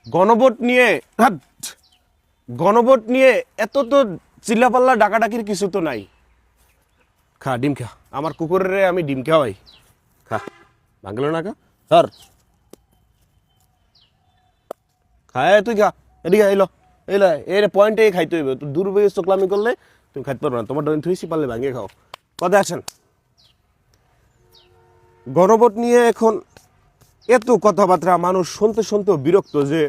গণভোট নিয়ে গণভোট নিয়ে এত তো চিল্লাপাল্লা ডাকাডাকির কিছু তো নাই। খা ডিম খা, আমার কুকুরের আমি ডিম খাওয়াই, খা। ভাঙলো না খা স্যার, খায় তুই খা, এদিকে এলো এলো এর পয়েন্টে খাইতে হইবে। তুই দূরবেগে চোখলামি করলে তুমি খাইতে পারবে না। তোমার ডোন থুইছি পারলে ভাঙিয়ে খাও। কথা আছেন গণভোট নিয়ে এখন এত কথাবার্তা, মানুষ শুনতে শুনতেও বিরক্ত যে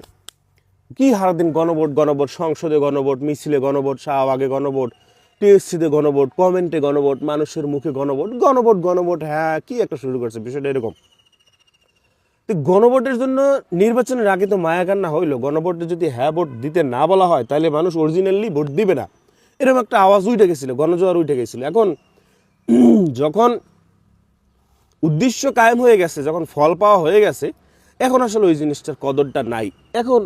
কি সারাদিন গণভোট গণভোট, সংসদে গণভোট, মিছিলে গণভোট, শাহবাগে গণভোট, টিএসসিতে গণভোট, কমেন্টে গণভোট, মানুষের মুখে গণভোট গণভোট গণভোট। হ্যাঁ কি একটা শুরু করছে বিষয়টা এরকম। তো গণভোটের জন্য নির্বাচনের আগে তো মায়াকান্না হইলো, গণভোটে যদি হ্যাঁ ভোট দিতে না বলা হয় তাহলে মানুষ অরিজিনালি ভোট দিবে না, এরকম একটা আওয়াজ উঠে গেছিল, গণজোয়ার উঠে গেছিল। এখন যখন উদ্দেশ্য কায়েম হয়ে গেছে, যখন ফল পাওয়া হয়ে গেছে, এখন আসলে ওই জিনিসটার কদরটা নাই। এখন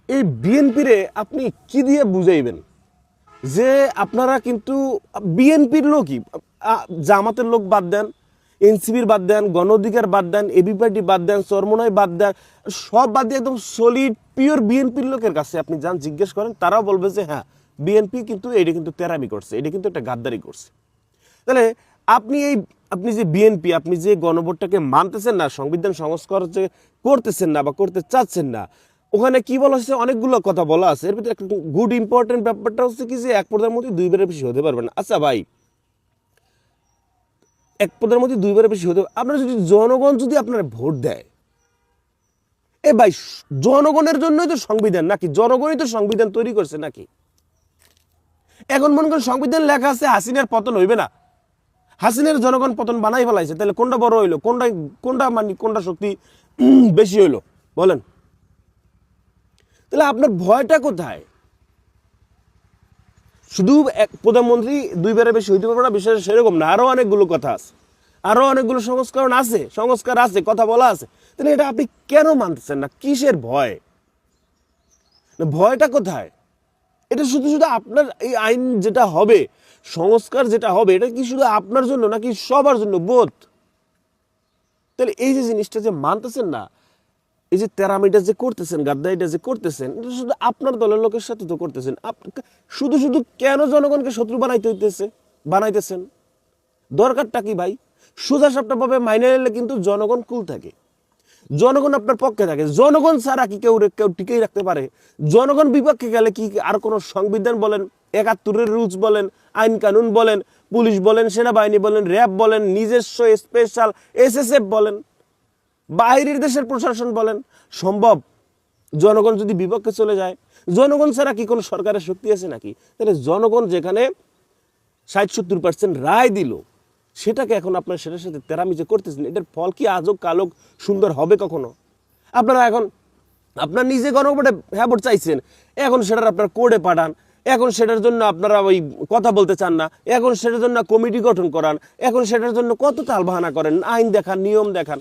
এই বিএনপিরে আপনি কি দিয়ে বুঝাইবেন যে আপনারা কিন্তু বিএনপির লোকই, জামাতের লোক বাদ দেন, এনসিপির বাদ দেন, গণ অধিকার বাদ দেন, এবি পার্টি বাদ দেন, চরমনাই বাদ দেন, সব বাদ দিয়ে একদম সলিড পিওর বিএনপির লোকের কাছে আপনি যান, জিজ্ঞেস করেন, তারাও বলবে যে হ্যাঁ বিএনপি কিন্তু এটা কিন্তু তেরামি করছে, এটা কিন্তু একটা গাদ্দারি করছে। তাহলে আপনি যে বিএনপি, আপনি যে গণভোটটাকে মানতেছেন না, সংবিধান সংস্কার যে করতেছেন না বা করতে চাচ্ছেন না, ওখানে কি বলা হচ্ছে, অনেকগুলো কথা বলা আছে। এর ভিতরে একটা গুড ইম্পর্টেন্ট ব্যাপারটা হচ্ছে কি যে এক প্রধানমন্ত্রী দুইবারের বেশি হতে পারবে না। আচ্ছা ভাই, এক প্রধানমন্ত্রী দুইবারের বেশি হতে, আপনার যদি জনগণ যদি আপনার ভোট দেয়, এ ভাই জনগণের জন্যই তো সংবিধান নাকি? জনগণই তো সংবিধান তৈরি করছে নাকি? এখন মনে করেন সংবিধান লেখা আছে হাসিনার পতন হইবে না, হাসিনার জনগণ পতন বানাই ফেলাইছে, তাহলে কোনটা বড় হইলো, কোনটা শক্তি বেশি হইলো বলেন? তাহলে আপনার ভয়টা কোথায়? শুধু এক প্রধানমন্ত্রী দুইবারের বেশি হইতে পারবে না বিষয় সেরকম না, আরো অনেকগুলো কথা আছে, আরো অনেকগুলো সংস্কার আছে, কথা বলা আছে। তাহলে এটা আপনি কেন মানতেছেন না? কিসের ভয়? ভয়টা কোথায়? এটা শুধু শুধু আপনার এই আইন যেটা হবে, সংস্কার যেটা হবে, এটা কি শুধু আপনার জন্য নাকি সবার জন্য, বোধ? তাহলে এই যে জিনিসটা যে মানতেছেন না, এই যে তেরামিটা যে করতেছেন, গাদ্দারিটা যে করতেছেন, এটা শুধু আপনার দলের লোকের সাথে তো করতেছেন। শুধু শুধু কেন জনগণকে শত্রু বানাইতেছেন? দরকারটা কি ভাই? সোজা সাপটা ভাবে মাইনে নিলে কিন্তু জনগণ কুল থাকে, জনগণ আপনার পক্ষে থাকে। জনগণ ছাড়া কি কেউ টিকেই রাখতে পারে? জনগণ বিপক্ষে গেলে কি আর কোনো সংবিধান বলেন, ৭১-এর রুলস বলেন, আইন কানুন বলেন, পুলিশ বলেন, সেনাবাহিনী বলেন, র্যাব বলেন, নিজস্ব স্পেশাল এসএসএফ বলেন, বাইরের দেশের প্রশাসন বলেন, সম্ভব? জনগণ যদি বিপক্ষে চলে যায়, জনগণ ছাড়া কি কোনো সরকারের শক্তি আছে নাকি? তাহলে জনগণ যেখানে ৬০-৭০% রায় দিল, সেটাকে এখন আপনার সেটার সাথে তেরামি যে করতেছেন, এটার ফল কি আজও কালো সুন্দর হবে কখনো? আপনারা এখন আপনার নিজে গণভোটে হ্যাঁ ভোট চাইছেন, এখন সেটার আপনার কোর্টে পাঠান, এখন সেটার জন্য আপনারা ওই কথা বলতে চান না, এখন সেটার জন্য কমিটি গঠন করান, এখন সেটার জন্য কত তালবাহানা করেন, আইন দেখান, নিয়ম দেখান,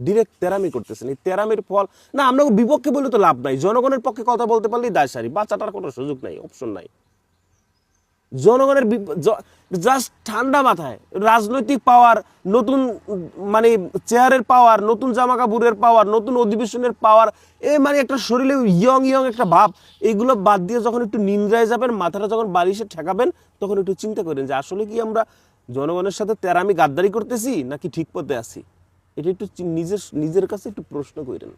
ডিরেক্ট তেরামি করতেছেন। এই তেরামির ফল না, আমরা বিপক্ষে বলে তো লাভ নাই, জনগণের পক্ষে কথা বলতে পারলেই দায় সারি, বাচ্চাটার কোনো সুযোগ নাই, অপশন নাই। জনগণের জাস্ট ঠান্ডা মাথায় রাজনৈতিক পাওয়ার, নতুন মানে চেয়ারের পাওয়ার, নতুন জামা কাপড়ের পাওয়ার, নতুন অধিবেশনের পাওয়ার, এই মানে একটা শরীরে ইয়ং একটা ভাব, এইগুলো বাদ দিয়ে যখন একটু নিন্দ্রায় যাবেন, মাথাটা যখন বালিশে ঠেকাবেন, তখন একটু চিন্তা করেন যে আসলে কি আমরা জনগণের সাথে তেরামি গাদ্দারি করতেছি নাকি ঠিক পথে আছি? এটা একটু নিজের কাছে একটু প্রশ্ন করেন।